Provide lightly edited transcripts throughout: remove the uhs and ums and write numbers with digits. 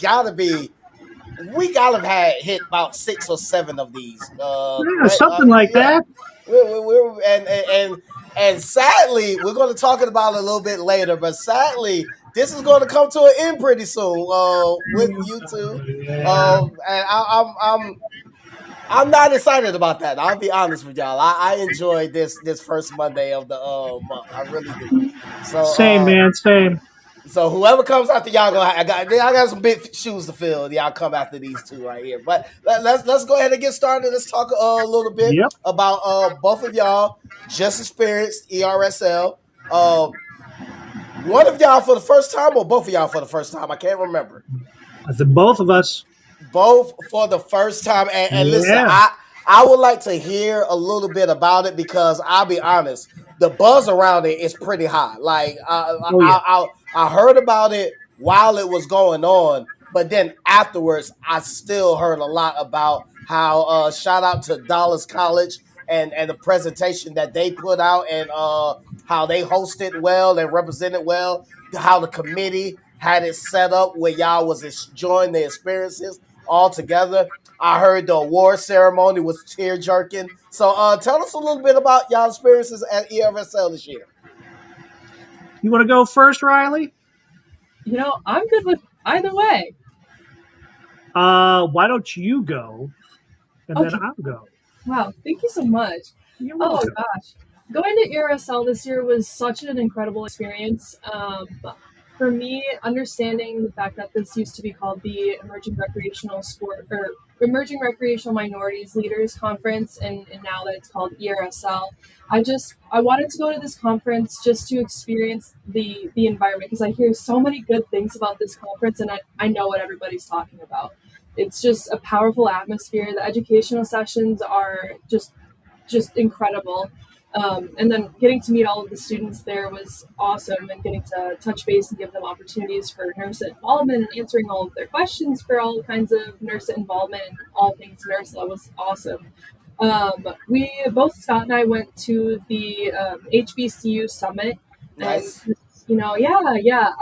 gotta be. We gotta have had hit about 6 or 7 of these. Yeah, Correct? something like Yeah. that. And sadly, we're going to talk about it a little bit later. But sadly, this is going to come to an end pretty soon. With you two, Yeah. and I'm not excited about that. I'll be honest with y'all. I enjoyed this first Monday of the month. I really do. So Same, man. Same. so whoever comes after y'all gonna I got some big shoes to fill. Y'all come after these two right here. But let's go ahead and get started. Let's talk a little bit Yep. about both of y'all just experienced ERSL. Uh, one of y'all for the first time or both of y'all for the first time? I can't remember. I said both of us. Both for the first time. And listen, Yeah. I would like to hear a little bit about it because I'll be honest, the buzz around it is pretty high. Like Oh yeah. I heard about it while it was going on, but then afterwards, I still heard a lot about how shout out to Dallas College and the presentation that they put out and how they hosted well and represented well, how the committee had it set up where y'all was enjoying the experiences all together. I heard the award ceremony was tear jerking. So tell us a little bit about y'all experiences at ERSL this year. You want to go first, Riley? I'm good with either way. Why don't you go, and then Okay. I'll go. Wow. Thank you so much. You're Oh welcome. gosh. Going to ERSL this year was such an incredible experience. For me, understanding the fact that this used to be called the Emerging Recreational Sport or Emerging Recreational Minorities Leaders Conference, and now that it's called ERSL, I wanted to go to this conference just to experience the environment because I hear so many good things about this conference, and I know what everybody's talking about. It's just a powerful atmosphere. The educational sessions are just incredible. And then getting to meet all of the students there was awesome, and getting to touch base and give them opportunities for NERSA involvement and answering all of their questions for all kinds of NERSA involvement and all things NERSA was awesome. We both Scott and I went to the HBCU summit, and Nice. yeah.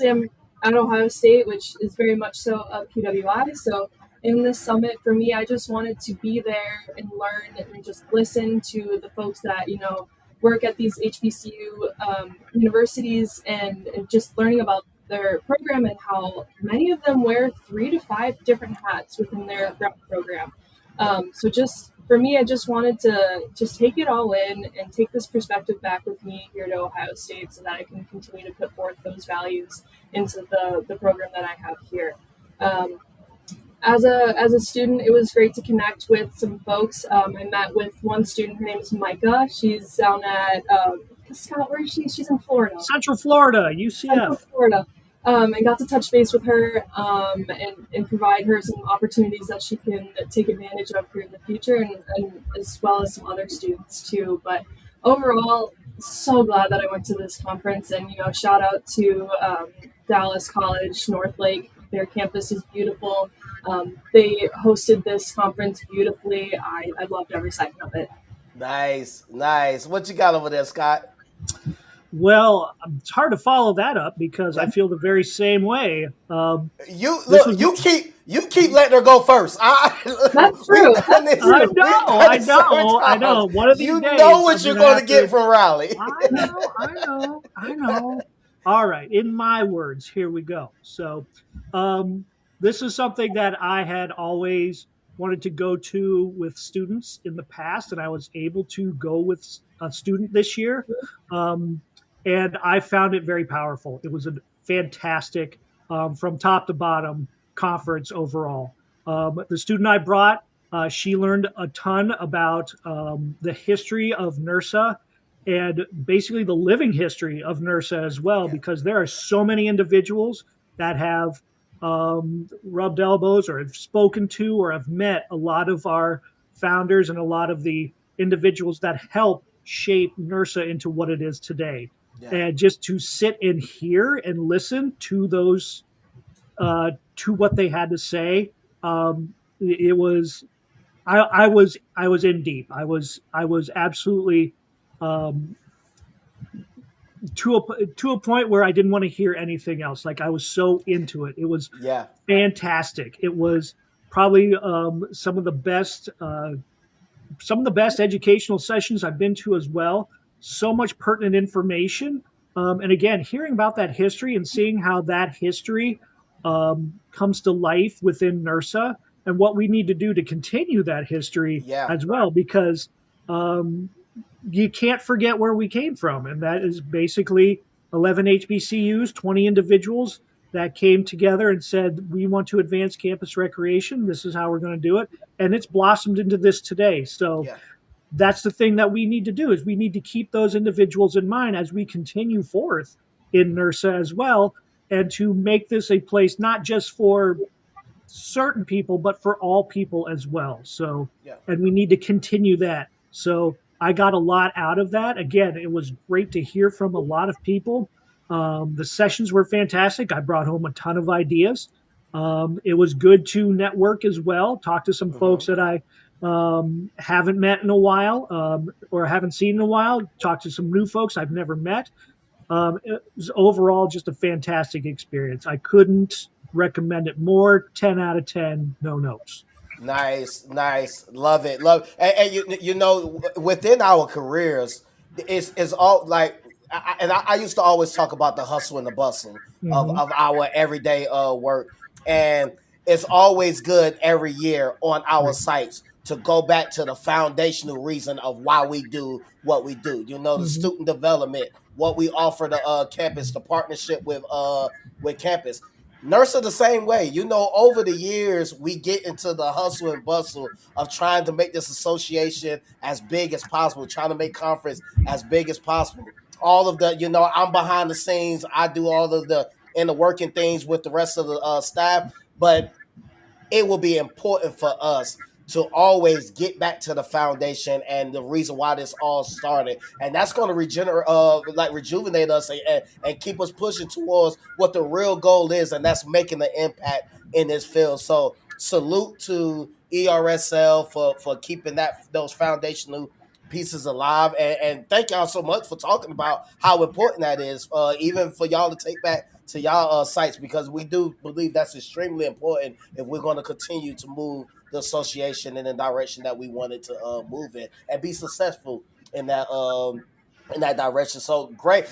I'm at Ohio State, which is very much so a PWI. So in this summit, for me, I just wanted to be there and learn and just listen to the folks that work at these HBCU universities, and just learning about their program and how many of them wear 3 to 5 different hats within their Yeah. program. So just for me, I just wanted to just take it all in and take this perspective back with me here to Ohio State so that I can continue to put forth those values into the program that I have here. Um, as a student, it was great to connect with some folks. I met with one student. Her name is Micah. She's down at Scott. Where is she? She's in Florida. Central Florida, Central UCF. Florida. And got to touch base with her and provide her some opportunities that she can take advantage of here in the future, and as well as some other students too. But overall, so glad that I went to this conference, and shout out to Dallas College, North Lake. Their campus is beautiful. They hosted this conference beautifully. I loved every second of it. Nice. Nice. What you got over there, Scott? Well, it's hard to follow that up because I Yeah. feel the very same way. You This look. was You keep letting her go first. That's We've true. done That's this. I true. We've know, done I this several know, I times. know. One of these You know days, what I'm you're gonna going to have get to. from Raleigh. I know. All right, in my words, here we go. Um, this is something that I had always wanted to go to with students in the past, and I was able to go with a student this year. Um, and I found it very powerful. It was a fantastic, from top to bottom, conference overall. The student I brought, she learned a ton about the history of NERSA and basically the living history of NERSA as well, Yeah. because there are so many individuals that have rubbed elbows or have spoken to or have met a lot of our founders and a lot of the individuals that help shape NERSA into what it is today. Yeah. And just to sit and hear and listen to those, to what they had to say, it was I was in deep. I was absolutely um, to a point where I didn't want to hear anything else. Like I was so into it. It was Yeah. fantastic. It was probably some of the best educational sessions I've been to as well. So much pertinent information. And again, hearing about that history and seeing how that history comes to life within NERSA and what we need to do to continue that history Yeah. as well, because um, you can't forget where we came from. And that is basically 11 HBCUs, 20 individuals that came together and said, we want to advance campus recreation. This is how we're going to do it. And it's blossomed into this today. So Yeah. that's the thing that we need to do is we need to keep those individuals in mind as we continue forth in NERSA as well, and to make this a place not just for certain people, but for all people as well. So, Yeah. and we need to continue that. So I got a lot out of that. Again, it was great to hear from a lot of people. The sessions were fantastic. I brought home a ton of ideas. It was good to network as well, talk to some Hmm. folks that I haven't met in a while or haven't seen in a while, talk to some new folks I've never met. It was overall just a fantastic experience. I couldn't recommend it more. 10 out of 10, no notes. Nice, nice, love it, love. And you know, within our careers, it's all like, I used to always talk about the hustle and the bustle Hmm. of our everyday work, and it's always good every year on our Right. sites to go back to the foundational reason of why we do what we do. You know, the Hmm. student development, what we offer the campus, the partnership with campus. NERSA the same way. You know, over the years, we get into the hustle and bustle of trying to make this association as big as possible, trying to make conference as big as possible. All of the, you know, I'm behind the scenes. I do all of the inner working things with the rest of the staff, but it will be important for us to always get back to the foundation and the reason why this all started, and that's going to regenerate, like rejuvenate us and keep us pushing towards what the real goal is, and that's making an impact in this field. So salute to ERSL for keeping those foundational pieces alive, and thank y'all so much for talking about how important that is, even for y'all to take back to y'all sites, because we do believe that's extremely important if we're going to continue to move the association in the direction that we wanted to move in and be successful in that direction. So great.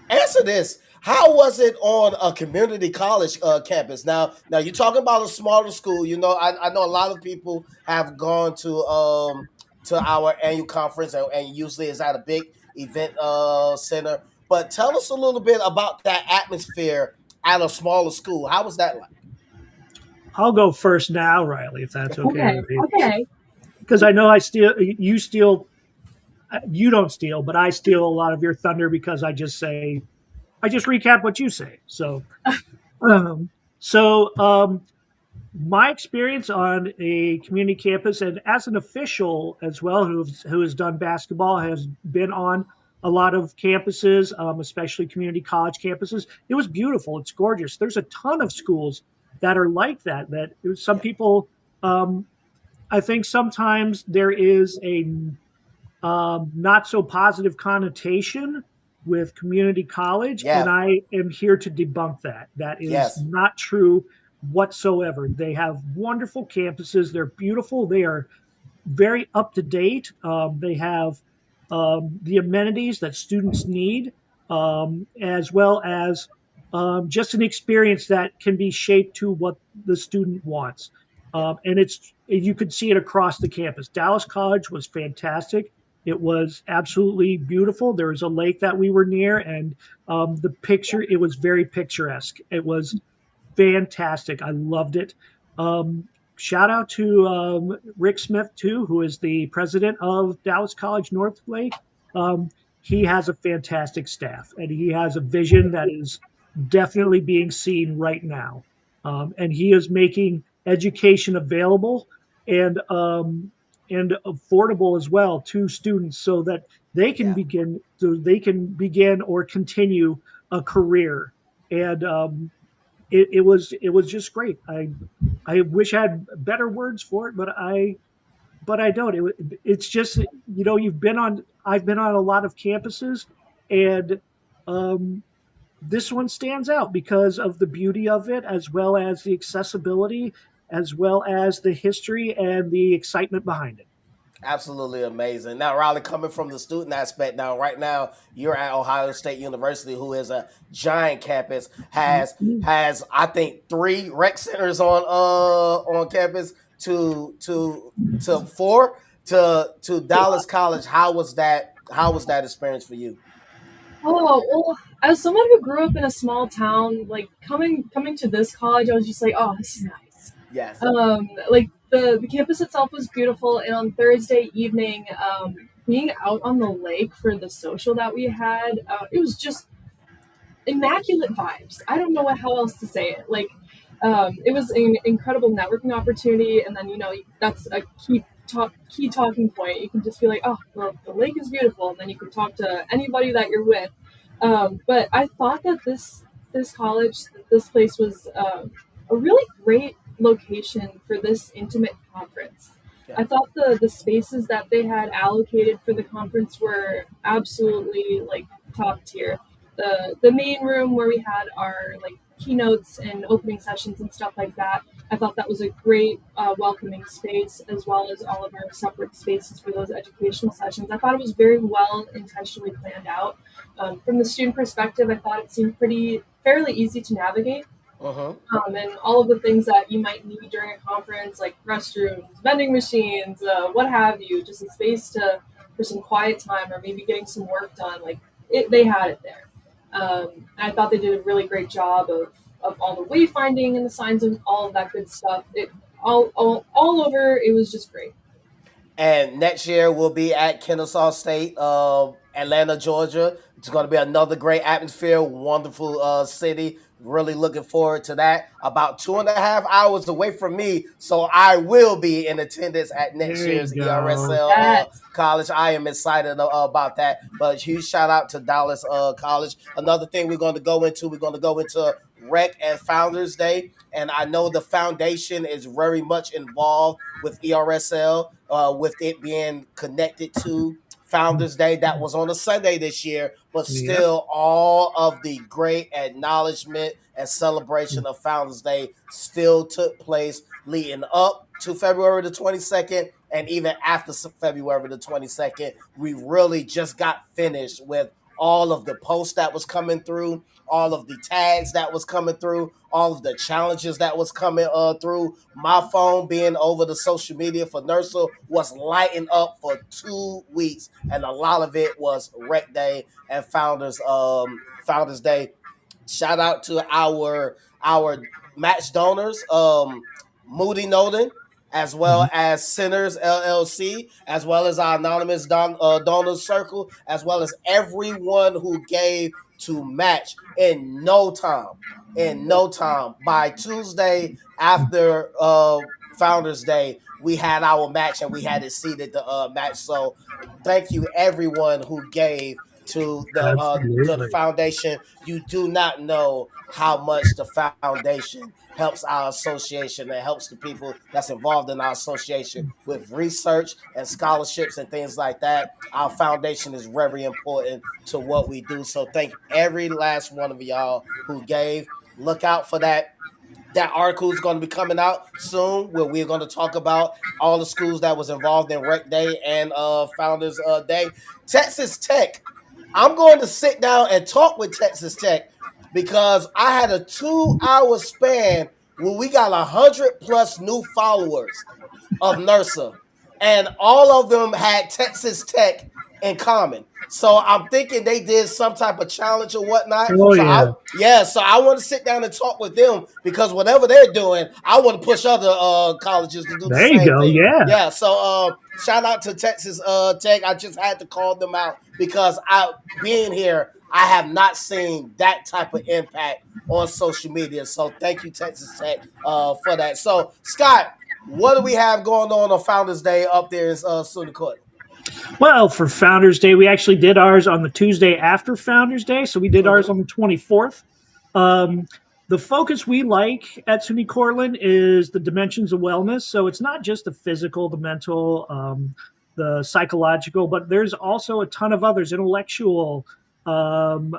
Answer this. How was it on a community college campus? Now you're talking about a smaller school. You know, I know a lot of people have gone to our annual conference, and usually it's at a big event center. But tell us a little bit about that atmosphere at a smaller school. How was that like? I'll go first now, Riley, if that's okay Okay, with you. okay. Because I know you don't steal, but I steal a lot of your thunder because I just recap what you say. Um, so my experience on a community campus and as an official as well, who has done basketball, has been on a lot of campuses, especially community college campuses. It was beautiful. It's gorgeous. There's a ton of schools that are like that. That some Yeah, people, um, I think, sometimes there is a not so positive connotation with community college, and yeah, I am here to debunk that. That is yes, not true whatsoever. They have wonderful campuses. They're beautiful. They are very up to date. They have the amenities that students need, as well as just an experience that can be shaped to what the student wants. yeah, And it's you could see it across the campus. Dallas College was fantastic. It was absolutely beautiful. There was a lake that we were near, and the picture, it was very picturesque. It was fantastic. I loved it. Shout out to Rick Smith too, who is the president of Dallas College Northlake. Um, he has a fantastic staff, and he has a vision that is definitely being seen right now. And he is making education available and um, and affordable as well to students, so that yeah. they can begin or continue a career. And it was just great. I wish I had better words for it, but I don't. It's just, you've been on. I've been on a lot of campuses, And this one stands out because of the beauty of it, as well as the accessibility, as well as the history and the excitement behind it. Absolutely amazing. Now, Riley, coming from the student aspect, now right now you're at Ohio State University, who is a giant campus, has I think three rec centers on campus to four to Dallas College. How was that? How was that experience for you? Oh, well, as someone who grew up in a small town, like coming to this college, I was just like, oh, this is nice. Yes. Like the campus itself was beautiful, and on Thursday evening, being out on the lake for the social that we had, it was just immaculate vibes. I don't know how else to say it. Like, it was an incredible networking opportunity, and then that's a key talking point. You can just be like, oh, well, the lake is beautiful, and then you can talk to anybody that you're with. But I thought that this college, this place was a really great location for this intimate conference. Yeah. I thought the spaces that they had allocated for the conference were absolutely like top tier. The main room where we had our like keynotes and opening sessions and stuff like that. I thought that was a great welcoming space, as well as all of our separate spaces for those educational sessions. I thought it was very well intentionally planned out. From the student perspective, I thought it seemed fairly easy to navigate. And all of the things that you might need during a conference, like restrooms, vending machines, what have you, just a space for some quiet time or maybe getting some work done. Like they had it there. I thought they did a really great job of all the wayfinding and the signs and all of that good stuff. It all over. It was just great. And next year we'll be at Kennesaw State, Atlanta, Georgia. It's going to be another great atmosphere, wonderful city. Really looking forward to that. About 2.5 hours away from me, so I will be in attendance at next There you year's go. ERSL Yes. college. I am excited about that. But huge shout out to Dallas College. Another thing we're going to go into Rec and Founders Day, and I know the foundation is very much involved with ERSL, with it being connected to Founders Day. That was on a Sunday this year, but Yep. still all of the great acknowledgement and celebration of Founders Day still took place leading up to February the 22nd, and even after February the 22nd. We really just got finished with all of the posts that was coming through, all of the tags that was coming through, all of the challenges that was coming through. My phone being over the social media for NERSA was lighting up for 2 weeks, and a lot of it was Rec Day and Founders Day. Shout out to our match donors, Moody Noden, as well as Sinners LLC, as well as our anonymous donors circle, as well as everyone who gave to match in no time. In no time, by Tuesday after Founders Day, we had our match and we had it seated the match. So thank you everyone who gave to the foundation. You do not know how much the foundation helps our association and helps the people that's involved in our association with research and scholarships and things like that. Our foundation is very important to what we do. So thank every last one of y'all who gave. Look out for that. That article is going to be coming out soon, where we're going to talk about all the schools that was involved in Rec Day and Founders Day. Texas Tech. I'm going to sit down and talk with Texas Tech because I had a 2 hour span where we got 100+ new followers of NERSA, and all of them had Texas Tech in common. So I'm thinking they did some type of challenge or whatnot. Oh, yeah. So I want to sit down and talk with them because whatever they're doing, I want to push other colleges to do the There you same go. thing. Yeah. Yeah. So shout out to Texas Tech. I just had to call them out because being here, I have not seen that type of impact on social media. So thank you, Texas Tech, for that. So Scott, what do we have going on Founders Day up there in SUNY Court? Well, for Founders Day, we actually did ours on the Tuesday after Founders Day. So we did ours on the 24th. The focus we like at SUNY Cortland is the dimensions of wellness. So it's not just the physical, the mental, the psychological, but there's also a ton of others, intellectual, um,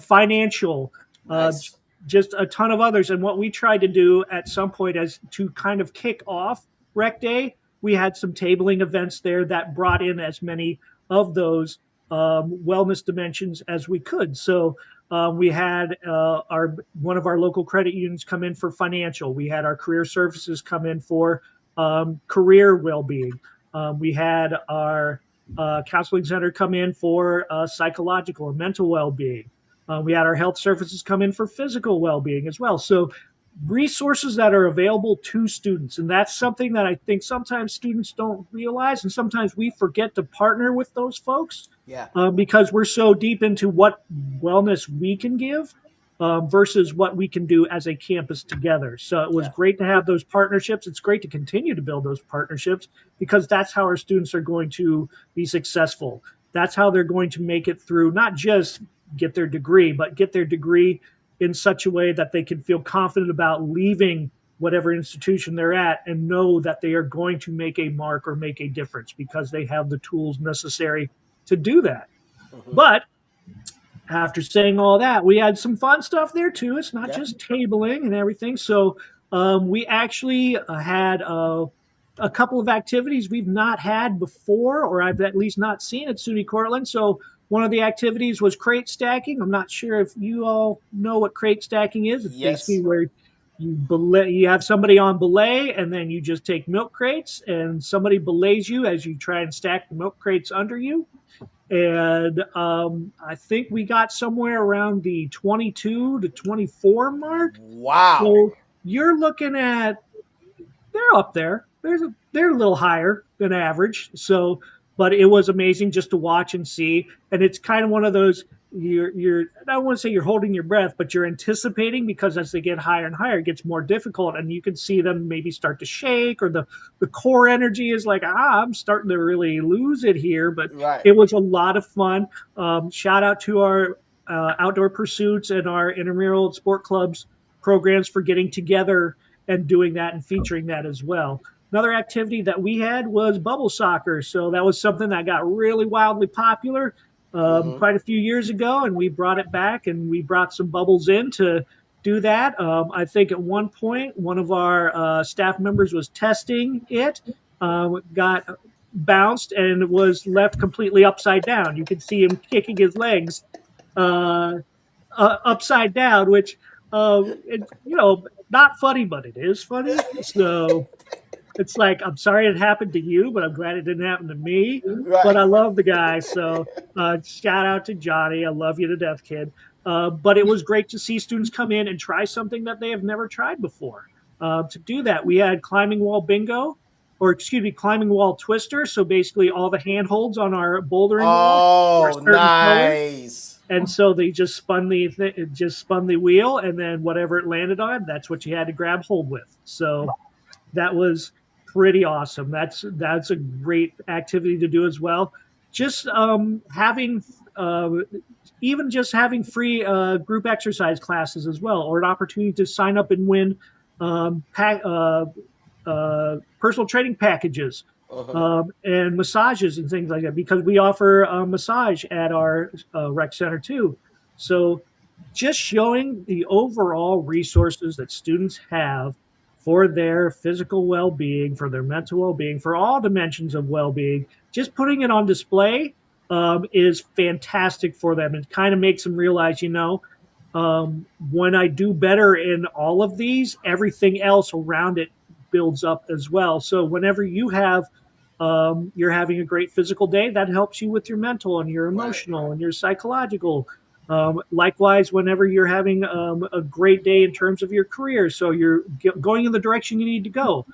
financial, Nice. just a ton of others. And what we tried to do at some point as to kind of kick off Rec Day, we had some tabling events there that brought in as many of those wellness dimensions as we could. So we had our one of our local credit unions come in for financial. We had our career services come in for career well-being. We had our counseling center come in for psychological or mental well-being. We had our health services come in for physical well-being as well. So resources that are available to students, and that's something that I think sometimes students don't realize, and sometimes we forget to partner with those folks Yeah. because we're so deep into what wellness we can give versus what we can do as a campus together. So it was Yeah. great to have those partnerships. It's great to continue to build those partnerships because that's how our students are going to be successful. That's how they're going to make it through, not just get their degree, but get their degree in such a way that they can feel confident about leaving whatever institution they're at and know that they are going to make a mark or make a difference because they have the tools necessary to do that. Hmm. But after saying all that, we had some fun stuff there too. It's not Yeah. just tabling and everything. So we actually had a couple of activities we've not had before, or I've at least not seen at SUNY Cortland. So one of the activities was crate stacking. I'm not sure if you all know what crate stacking is. It's basically Yes. where you have somebody on belay, and then you just take milk crates, and somebody belays you as you try and stack the milk crates under you. And I think we got somewhere around the 22 to 24 mark. Wow. So you're looking at they're up there. They're a little higher than average. So, but it was amazing just to watch and see. And it's kind of one of those you're I don't want to say you're holding your breath, but you're anticipating because as they get higher and higher, it gets more difficult, and you can see them maybe start to shake, or the core energy is like, I'm starting to really lose it here. But Right. it was a lot of fun. Shout out to our outdoor pursuits and our intramural sport clubs programs for getting together and doing that and featuring that as well. Another activity that we had was bubble soccer. So that was something that got really wildly popular Hmm. quite a few years ago, and we brought it back and we brought some bubbles in to do that. I think at one point, one of our staff members was testing it, got bounced, and was left completely upside down. You could see him kicking his legs uh, upside down, which not funny, but it is funny. So it's like I'm sorry it happened to you, but I'm glad it didn't happen to me. But Right. I love the guy, so shout out to Johnny. I love you to death, kid. But it was great to see students come in and try something that they have never tried before. To do that, we had climbing wall bingo, or excuse me, climbing wall twister. So basically, all the handholds on our bouldering wall were a Oh, certain color, nice. and so they just spun the wheel, and then whatever it landed on, that's what you had to grab hold with. So that was pretty awesome. That's a great activity to do as well. Just having even just having free group exercise classes as well, or an opportunity to sign up and win personal training packages Uh-huh. and massages and things like that, because we offer a massage at our rec center too. So just showing the overall resources that students have for their physical well-being, for their mental well-being, for all dimensions of well-being, just putting it on display is fantastic for them. It kind of makes them realize, when I do better in all of these, everything else around it builds up as well. So whenever you're having a great physical day, that helps you with your mental and your Right. emotional and your psychological. Likewise, whenever you're having a great day in terms of your career, so you're going in the direction you need to go,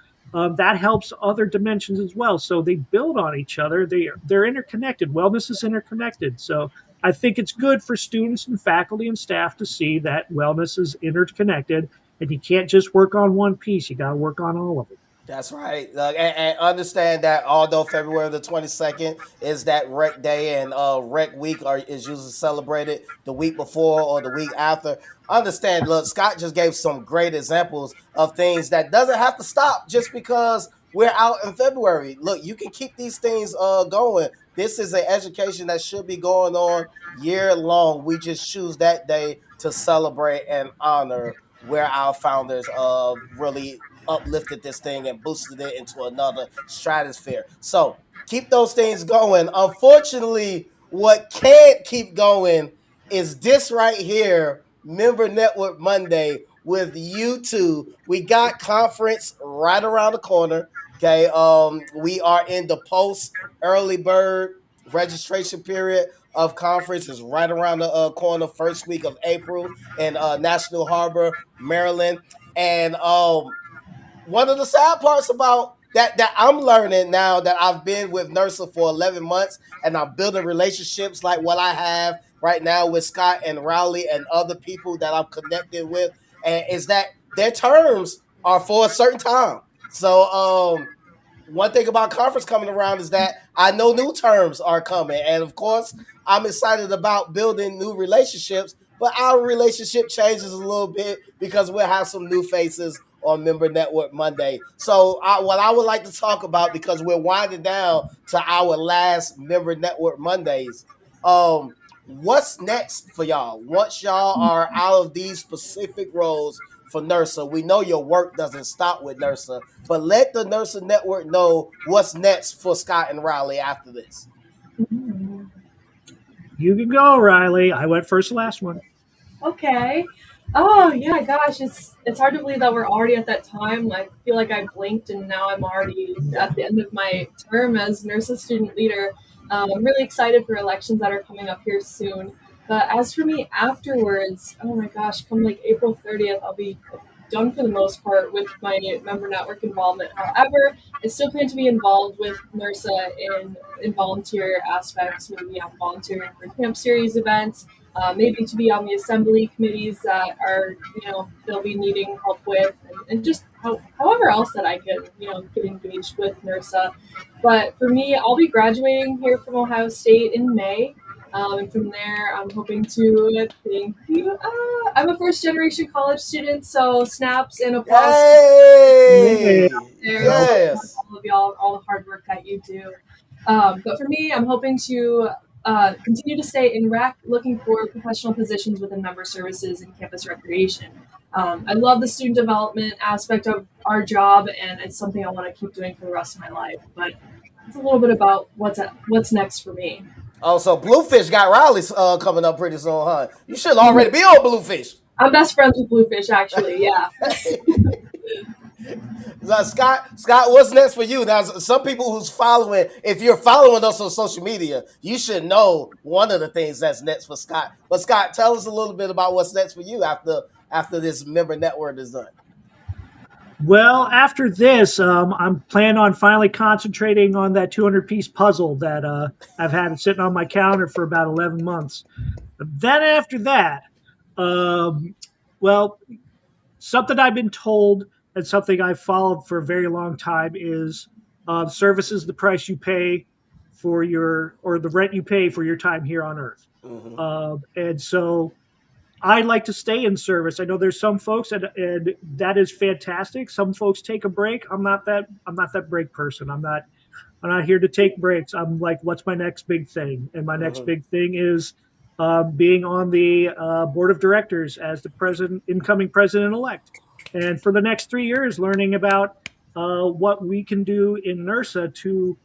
that helps other dimensions as well. So they build on each other. They're interconnected. Wellness is interconnected. So I think it's good for students and faculty and staff to see that wellness is interconnected, and you can't just work on one piece. You got to work on all of it. That's right. And understand that although February the 22nd is that rec day and rec week is usually celebrated the week before or the week after, understand, look, Scott just gave some great examples of things that doesn't have to stop just because we're out in February. Look, you can keep these things going This is an education that should be going on year long. We just choose that day to celebrate and honor where our founders really uplifted this thing and boosted it into another stratosphere. So keep those things going. Unfortunately, what can't keep going is this right here, Member Network Monday with you two. We got conference right around the corner. Okay. We are in the post early bird registration period of conference is right around the corner, first week of April in National Harbor, Maryland. And one of the sad parts about that I'm learning now that I've been with NERSA for 11 months and I'm building relationships like what I have right now with Scott and Rowley and other people that I'm connected with, and is that their terms are for a certain time. So one thing about conference coming around is that I know new terms are coming. And of course, I'm excited about building new relationships, but our relationship changes a little bit because we'll have some new faces on Member Network Monday. So what I would like to talk about, because we're winding down to our last Member Network Mondays, what's next for y'all? Once y'all are out of these specific roles for NERSA, we know your work doesn't stop with NERSA, but let the NERSA Network know what's next for Scott and Riley after this. You can go, Riley. I went first last one. Okay. Oh yeah, gosh, it's hard to believe that we're already at that time. I feel like I blinked and now I'm already at the end of my term as NERSA student leader. I'm really excited for elections that are coming up here soon. But as for me afterwards, oh my gosh, come like April 30th, I'll be done for the most part with my member network involvement. However, I still plan to be involved with NERSA in volunteer aspects. Maybe I'm volunteering for camp series events, maybe to be on the assembly committees that are, they'll be needing help with, and just however else that I can, get engaged with NERSA. But for me, I'll be graduating here from Ohio State in May. And from there, I'm hoping to thank you. I'm a first generation college student, so snaps and applause. Yay! Yes. All of y'all, all the hard work that you do. But for me, I'm hoping to continue to stay in rec, looking for professional positions within member services and campus recreation. I love the student development aspect of our job, and it's something I want to keep doing for the rest of my life. But it's a little bit about what's next for me. Oh, so Bluefish got Riley coming up pretty soon, huh? You should already be on Bluefish. I'm best friends with Bluefish, actually. Yeah. Scott, what's next for you? Now, some people who's following, if you're following us on social media, you should know one of the things that's next for Scott. But Scott, tell us a little bit about what's next for you after this member network is done. Well, after this, I'm planning on finally concentrating on that 200-piece puzzle that I've had sitting on my counter for about 11 months. Then after that, well, something I've been told and something I've followed for a very long time is service is the price you pay for or the rent you pay for your time here on Earth. Mm-hmm. And so I like to stay in service. I know there's some folks, and that is fantastic. Some folks take a break. I'm not that break person. I'm not here to take breaks. I'm like, what's my next big thing? And my next big thing is being on the board of directors as the incoming president-elect. And for the next 3 years, learning about what we can do in NERSA to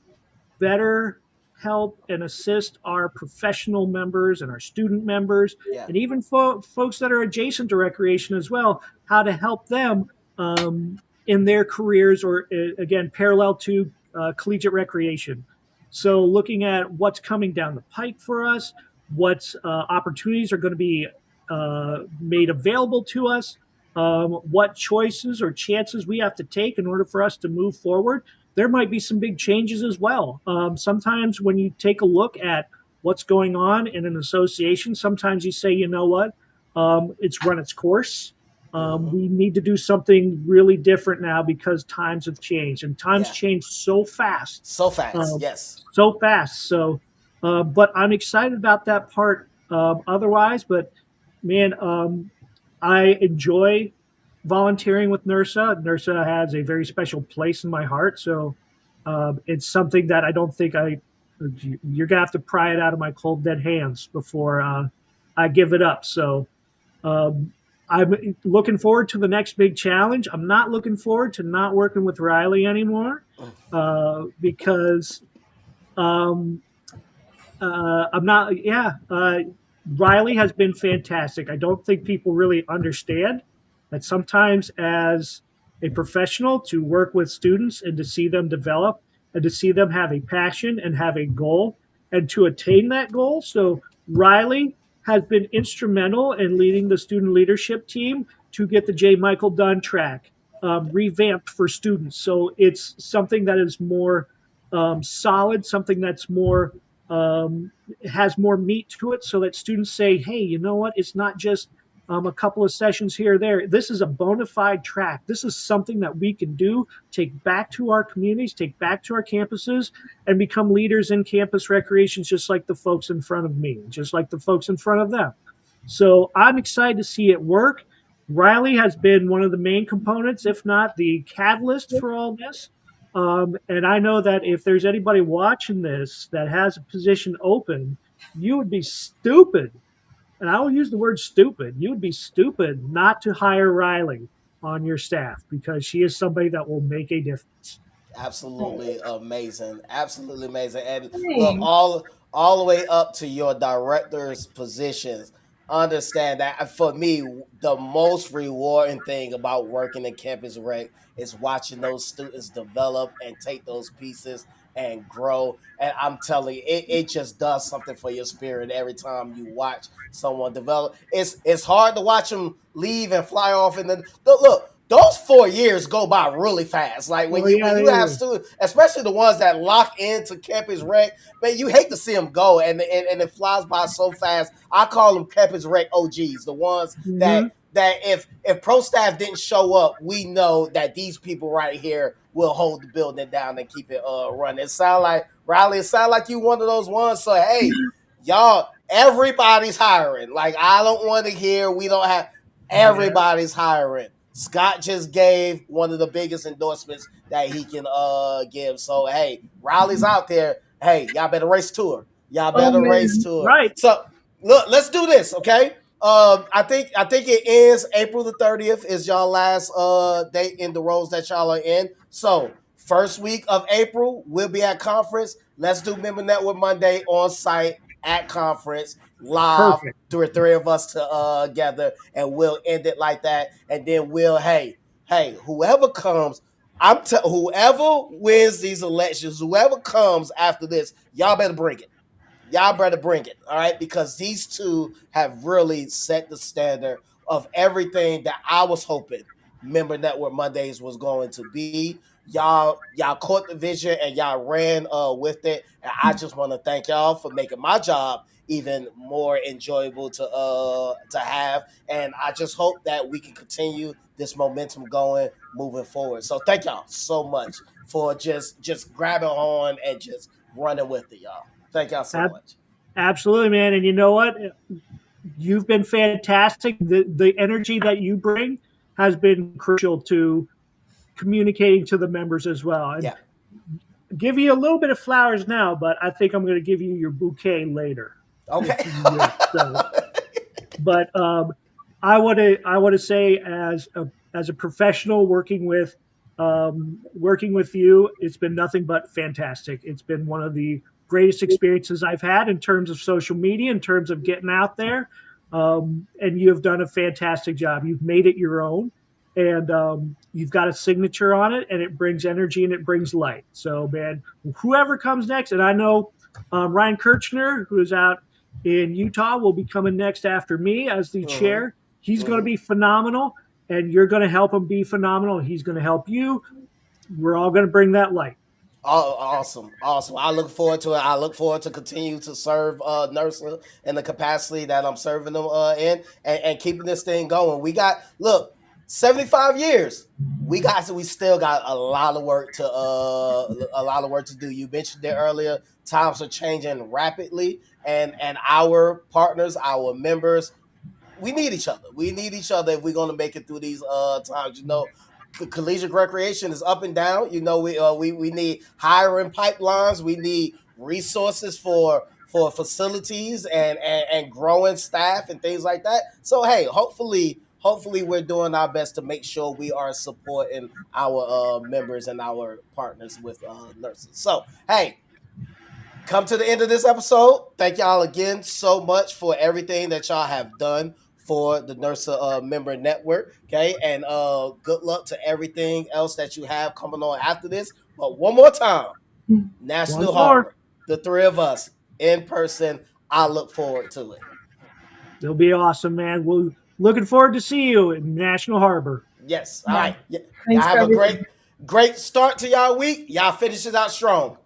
better help and assist our professional members and our student members, and even folks that are adjacent to recreation as well, how to help them in their careers or, again, parallel to collegiate recreation. So looking at what's coming down the pipe for us, what opportunities are going to be made available to us, what choices or chances we have to take in order for us to move forward. There might be some big changes as well. Sometimes when you take a look at what's going on in an association, sometimes you say, you know what, it's run its course. We need to do something really different now because times have changed, and times change so fast. So fast, yes. So fast. So, but I'm excited about that part otherwise. But, man, I enjoy volunteering with NERSA. NERSA has a very special place in my heart. So it's something that I don't think I you're gonna have to pry it out of my cold dead hands before I give it up. So I'm looking forward to the next big challenge. I'm not looking forward to not working with Riley anymore because um, I'm not. Yeah, Riley has been fantastic. I don't think people really understand that sometimes as a professional to work with students and to see them develop and to see them have a passion and have a goal and to attain that goal. So Riley has been instrumental in leading the student leadership team to get the J. Michael Dunn track revamped for students. So it's something that is more solid, something that's more has more meat to it, so that students say, "Hey, you know what? It's not just a couple of sessions here or there. This is a bona fide track. This is something that we can do, take back to our communities, take back to our campuses, and become leaders in campus recreations, just like the folks in front of me, just like the folks in front of them." So I'm excited to see it work. Riley has been one of the main components, if not the catalyst for all this. And I know that if there's anybody watching this that has a position open, you would be stupid, and I will use the word stupid. You would be stupid not to hire Riley on your staff because she is somebody that will make a difference. Absolutely amazing. Absolutely amazing. And look, Thanks. all the way up to your director's positions. Understand that for me, the most rewarding thing about working in campus rec is watching those students develop and take those pieces and grow. And I'm telling you, it just does something for your spirit every time you watch someone develop. It's hard to watch them leave and fly off. And then look, those 4 years go by really fast. Like when Oh you yeah, when you they have do. students, especially the ones that lock into campus rec, man, you hate to see them go, and it flies by so fast. I call them campus rec OGs, the ones Mm-hmm. that if pro staff didn't show up, we know that these people right here will hold the building down and keep it running. It sound like Riley. It sound like you one of those ones. So hey, y'all, everybody's hiring. Like I don't want to hear we don't have. Yeah. Everybody's hiring. Scott just gave one of the biggest endorsements that he can give. So hey, Riley's out there. Hey, y'all better race to her. Y'all Oh better race man. to her. Right. So look, let's do this, okay? I think it ends April the 30th is y'all last date in the roles that y'all are in. So first week of April, we'll be at conference. Let's do Member Network Monday on site at conference live. Perfect. Two or three of us to gather, and we'll end it like that. And then we'll whoever comes, whoever wins these elections, whoever comes after this, y'all better bring it. Y'all better bring it, all right? Because these two have really set the standard of everything that I was hoping Member Network Mondays was going to be. Y'all caught the vision and y'all ran with it. And I just want to thank y'all for making my job even more enjoyable to have. And I just hope that we can continue this momentum going moving forward. So thank y'all so much for just grabbing on and just running with it, y'all. Thank y'all so Ab- much. Absolutely, man. And you know what? You've been fantastic. The energy that you bring has been crucial to communicating to the members as well. And Yeah. give you a little bit of flowers now, but I think I'm going to give you your bouquet later. If Okay. you wish. So, but I want to say as a professional working with you, it's been nothing but fantastic. It's been one of the greatest experiences I've had in terms of social media, in terms of getting out there. And you have done a fantastic job. You've made it your own, and you've got a signature on it, and it brings energy and it brings light. So, man, whoever comes next, and I know Ryan Kirchner, who is out in Utah, will be coming next after me as the Mm-hmm. chair. He's going to Mm-hmm. be phenomenal, and you're going to help him be phenomenal. He's going to help you. We're all going to bring that light. Oh, awesome, awesome! I look forward to it. I look forward to continue to serve Nursing in the capacity that I'm serving them in, and keeping this thing going. We got 75 years. We still got a lot of work to do. You mentioned it earlier. Times are changing rapidly, and our partners, our members, we need each other. We need each other if we're going to make it through these times. Collegiate recreation is up and down. We need hiring pipelines. We need resources for facilities and growing staff and things like that. So hey, hopefully we're doing our best to make sure we are supporting our members and our partners with nurses. So hey, come to the end of this episode. Thank y'all again so much for everything that y'all have done for the NERSA member network. Okay, and good luck to everything else that you have coming on after this. But one more time, National Harbor, the three of us in person. I look forward to it. It'll be awesome, man. We're looking forward to see you in National Harbor. Yes. All right. Yeah. Thanks Y'all have a great start to y'all week. Y'all finish it out strong.